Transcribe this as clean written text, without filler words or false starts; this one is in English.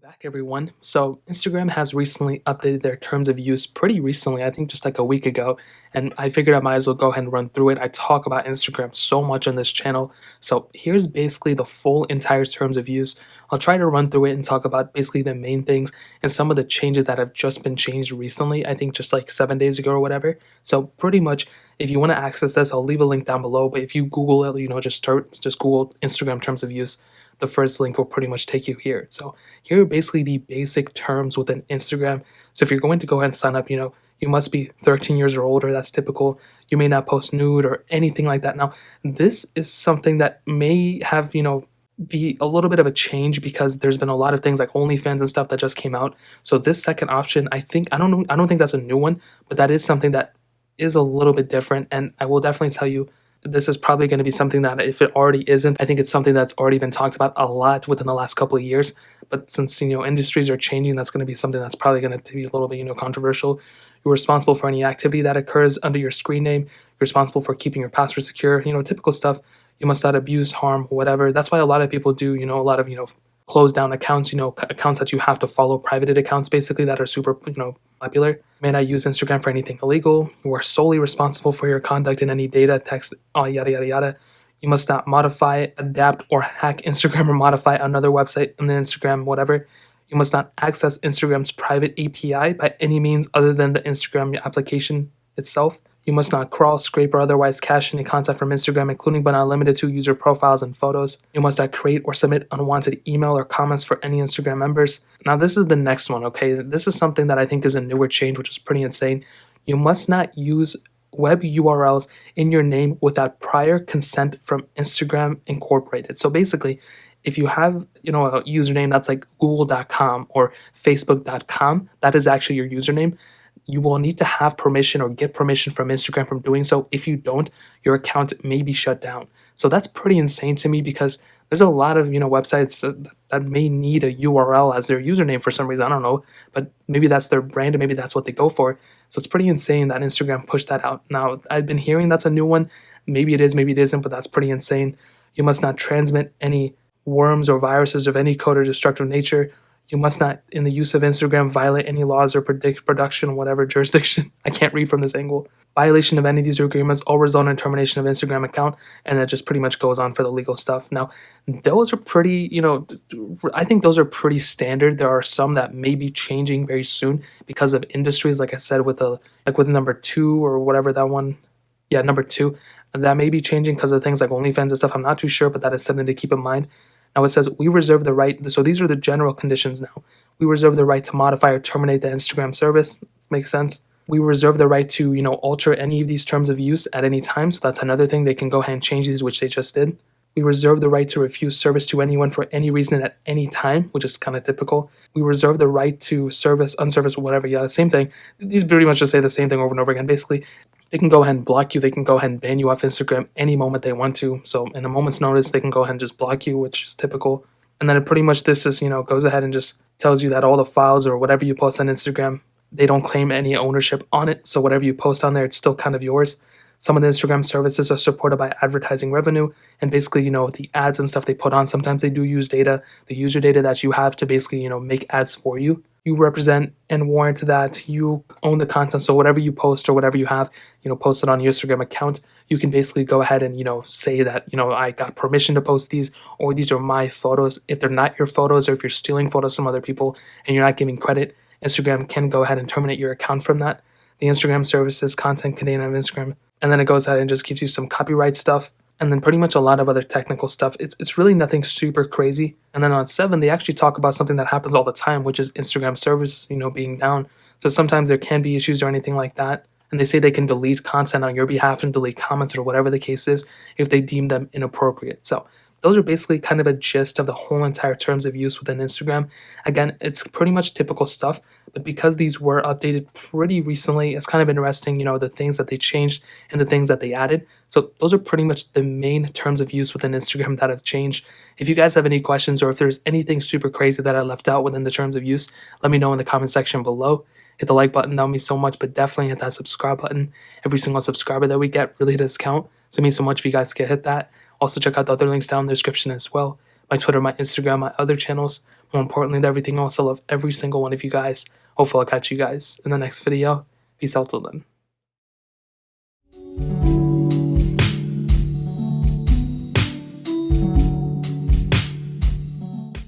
Back everyone. So Instagram has recently updated their terms of use pretty recently, I think just like a week ago, and I figured I might as well go ahead and run through it. I talk about Instagram so much on this channel. So here's basically the full entire terms of use. I'll try to run through it and talk about basically the main things and some of the changes that have just been changed recently, I think just like 7 days ago or whatever. So pretty much if you want to access this, I'll leave a link down below. But if you Google it, just Google Instagram terms of use, the first link will pretty much take you here. So here are basically the basic terms within Instagram. So if you're going to go ahead and sign up, you must be 13 years or older. That's typical. You may not post nude or anything like that. Now, this is something that may have, be a little bit of a change because there's been a lot of things like OnlyFans and stuff that just came out. So this second option, I don't know, I don't think that's a new one, but that is something that is a little bit different. And I will definitely tell you this is probably going to be something that if it already isn't, I think it's something that's already been talked about a lot within the last couple of years. But since industries are changing, that's going to be something that's probably going to be a little bit controversial. You're responsible for any activity that occurs under your screen name. You're responsible for keeping your password secure. Typical stuff. You must not abuse, harm, whatever. That's why a lot of people do a lot of close down accounts. Accounts that you have to follow, privated accounts basically that are super popular. You may not use Instagram for anything illegal. You are solely responsible for your conduct in any data, text, yada yada yada. You must not modify, adapt, or hack Instagram or modify another website on the Instagram, whatever. You must not access Instagram's private API by any means other than the Instagram application itself. You must not crawl, scrape, or otherwise cache any content from Instagram, including but not limited to user profiles and photos. You must not create or submit unwanted email or comments for any Instagram members. Now, this is the next one, okay? This is something that I think is a newer change, which is pretty insane. You must not use web URLs in your name without prior consent from Instagram Incorporated. So basically, if you have a username that's like google.com or facebook.com, that is actually your username. You will need to have permission or get permission from Instagram from doing so. If you don't, your account may be shut down. So that's pretty insane to me because there's a lot of websites that may need a URL as their username for some reason. I don't know, but maybe that's their brand and maybe that's what they go for. So it's pretty insane that Instagram pushed that out. Now, I've been hearing that's a new one. Maybe it is, maybe it isn't, but that's pretty insane. You must not transmit any worms or viruses of any code or destructive nature. You must not, in the use of Instagram, violate any laws or predict production, whatever jurisdiction. I can't read from this angle. Violation of any of these agreements all result in termination of Instagram account, and that just pretty much goes on for the legal stuff. Now, those are pretty, I think those are pretty standard. There are some that may be changing very soon because of industries, like I said, with number 2 or whatever that one. Yeah, number 2. That may be changing because of things like OnlyFans and stuff. I'm not too sure, but that is something to keep in mind. Now it says we reserve the right, so these are the general conditions now. We reserve the right to modify or terminate the Instagram service. Makes sense. We reserve the right to, alter any of these terms of use at any time. So that's another thing. They can go ahead and change these, which they just did. We reserve the right to refuse service to anyone for any reason at any time, which is kind of typical. We reserve the right to service, unservice, whatever. Yeah, same thing. These pretty much just say the same thing over and over again. Basically, they can go ahead and block you. They can go ahead and ban you off Instagram any moment they want to. So in a moment's notice, they can go ahead and just block you, which is typical. And then it pretty much this is, goes ahead and just tells you that all the files or whatever you post on Instagram, they don't claim any ownership on it. So whatever you post on there, it's still kind of yours. Some of the Instagram services are supported by advertising revenue. And basically, the ads and stuff they put on, sometimes they do use data, the user data that you have to basically, make ads for you. You represent and warrant that you own the content. So whatever you post or whatever you have, posted on your Instagram account, you can basically go ahead and, say that, I got permission to post these, or these are my photos. If they're not your photos, or if you're stealing photos from other people and you're not giving credit, Instagram can go ahead and terminate your account from that. The Instagram services content contained on Instagram. And then it goes ahead and just gives you some copyright stuff. And then pretty much a lot of other technical stuff. It's really nothing super crazy. And then on 7, they actually talk about something that happens all the time, which is Instagram service, being down. So sometimes there can be issues or anything like that. And they say they can delete content on your behalf and delete comments or whatever the case is if they deem them inappropriate. So those are basically kind of a gist of the whole entire terms of use within Instagram. Again, it's pretty much typical stuff, but because these were updated pretty recently, it's kind of interesting, the things that they changed and the things that they added. So those are pretty much the main terms of use within Instagram that have changed. If you guys have any questions or if there's anything super crazy that I left out within the terms of use, let me know in the comment section below. Hit the like button, that would mean so much, but definitely hit that subscribe button. Every single subscriber that we get really does count. So it means so much if you guys can hit that. Also, check out the other links down in the description as well. my Twitter, my Instagram, my other channels. More importantly than everything else, I love every single one of you guys. Hopefully I'll catch you guys in the next video. Peace out till then.